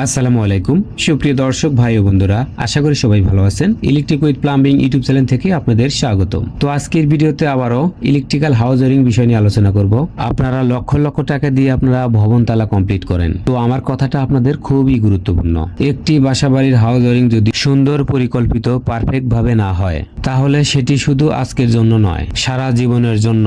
আসসালামু আলাইকুম সুপ্রিয় দর্শক ভাই ও বন্ধুরা, আশা করি সবাই ভালো আছেন। Electric with plumbing YouTube channel থেকে আপনাদের স্বাগতম। তো আজকের ভিডিওতে আবারও ইলেকট্রিক্যাল হাউস ওয়্যারিং বিষয় নিয়ে আলোচনা করব। আপনারা লক্ষ লক্ষ টাকা দিয়ে আপনারা ভবন তালা কমপ্লিট করেন, তো আমার কথাটা আপনাদের খুবই গুরুত্বপূর্ণ। একটি বাসাবাড়ির হাউস ওয়্যারিং যদি সুন্দর পরিকল্পিত পারফেক্ট ভাবে না হয়, তাহলে সেটি শুধু আজকের জন্য নয়, সারা জীবনের জন্য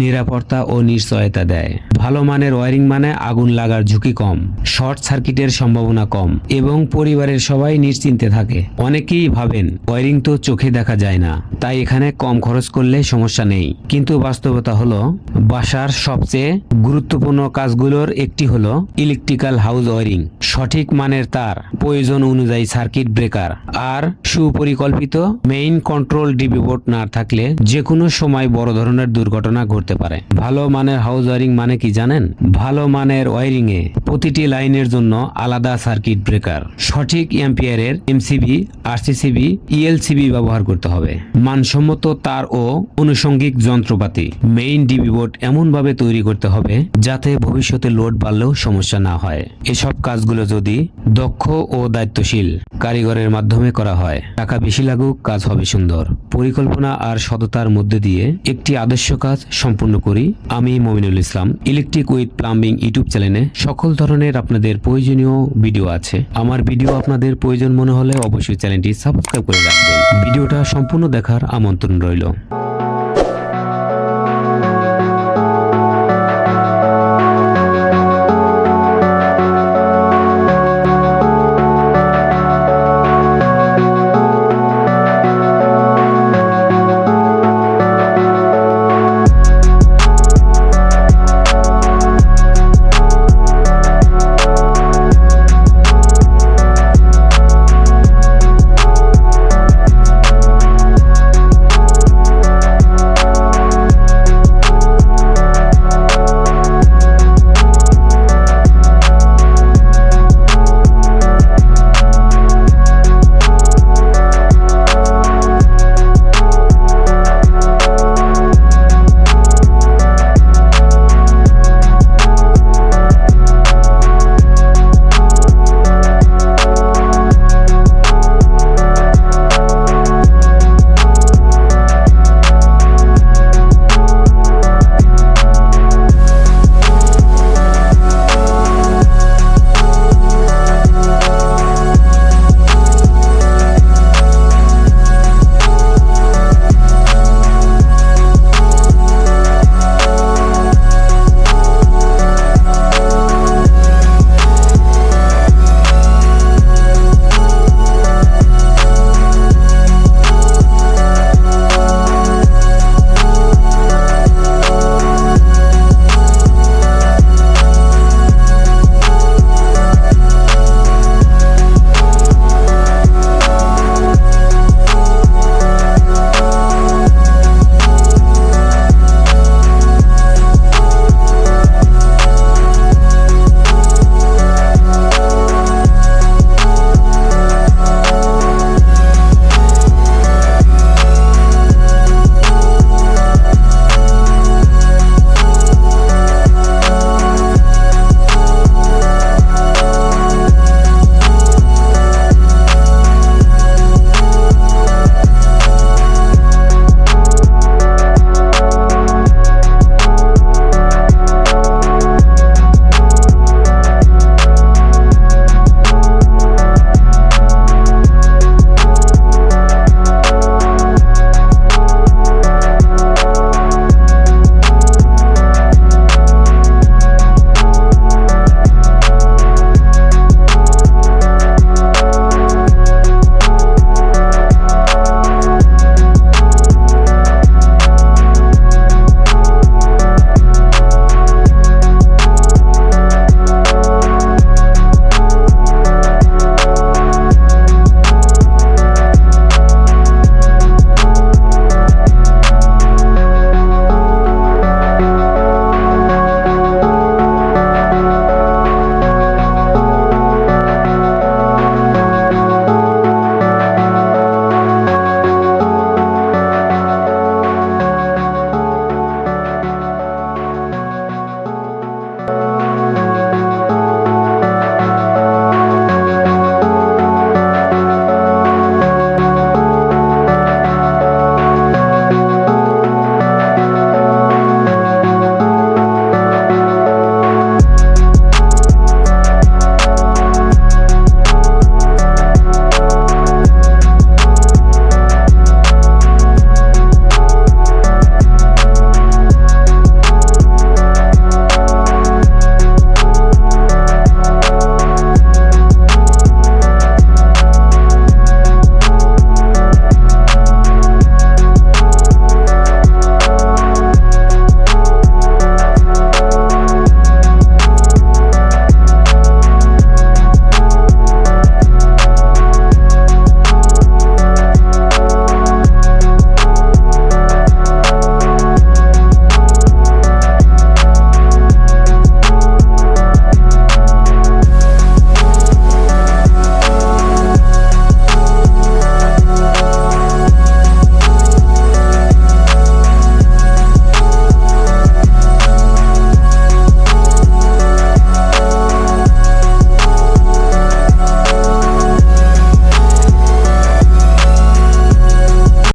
নিরাপত্তা ও নিশ্চয়তা দেয়। ভালো মানের ওয়্যারিং মানে আগুন লাগার ঝুঁকি কম, শর্ট সার্কিটের সম্ভাবনা কম এবং পরিবারের সবাই নিশ্চিন্তে থাকে। অনেকেই ভাবেন ওয়্যারিং তো চোখে দেখা যায় না, তাই এখানে কম খরচ করলে সমস্যা নেই। কিন্তু বাস্তবতা হলো, বাসার সবচেয়ে গুরুত্বপূর্ণ কাজগুলোর একটি হলো ইলেকট্রিক্যাল হাউস ওয়্যারিং। সঠিক মানের তার, প্রয়োজন অনুযায়ী সার্কিট ব্রেকার আর সুপরিকল্পিত মেইন কন্ট্রোল ডিবি বোর্ড না থাকলে যে কোনো সময় বড় ধরনের দুর্ঘটনা ঘটতে পারে। ভালো মানের হাউস ওয়্যারিং মানে কি জানেন? ভালো মানের ওয়্যারিং এ প্রতিটি লাইনের জন্য আলাদা সার্কিট ব্রেকার, সঠিক অ্যাম্পিয়ারের এমসিবি, আরসিসিবি, ইএলসিবি ব্যবহার করতে হবে। মানসম্মত তার ও আনুষঙ্গিক যন্ত্রপাতি, মেইন ডিবি বোর্ড এমন ভাবে তৈরি করতে হবে যাতে ভবিষ্যতে লোড বাড়লেও সমস্যা না হয়। এসব কাজগুলো যদি দক্ষ ও দায়িত্বশীল কারিগরের মাধ্যমে করা হয়, টাকা বেশি লাগুক, কাজ হবে সুন্দর। পরিকল্পনা আর সততার মধ্যে দিয়ে একটি আদর্শ কাজ সম্পূর্ণ করি। আমি মমিনুল ইসলাম। ইলেকট্রিক উইথ প্লাম্বিং ইউটিউব চ্যানেলে সকল ধরনের আপনাদের প্রয়োজনীয় ভিডিও আছে। আমার ভিডিও আপনাদের প্রয়োজন মনে হলে অবশ্যই চ্যানেলটি সাবস্ক্রাইব করে রাখবেন। ভিডিওটা সম্পূর্ণ দেখার আমন্ত্রণ রইল।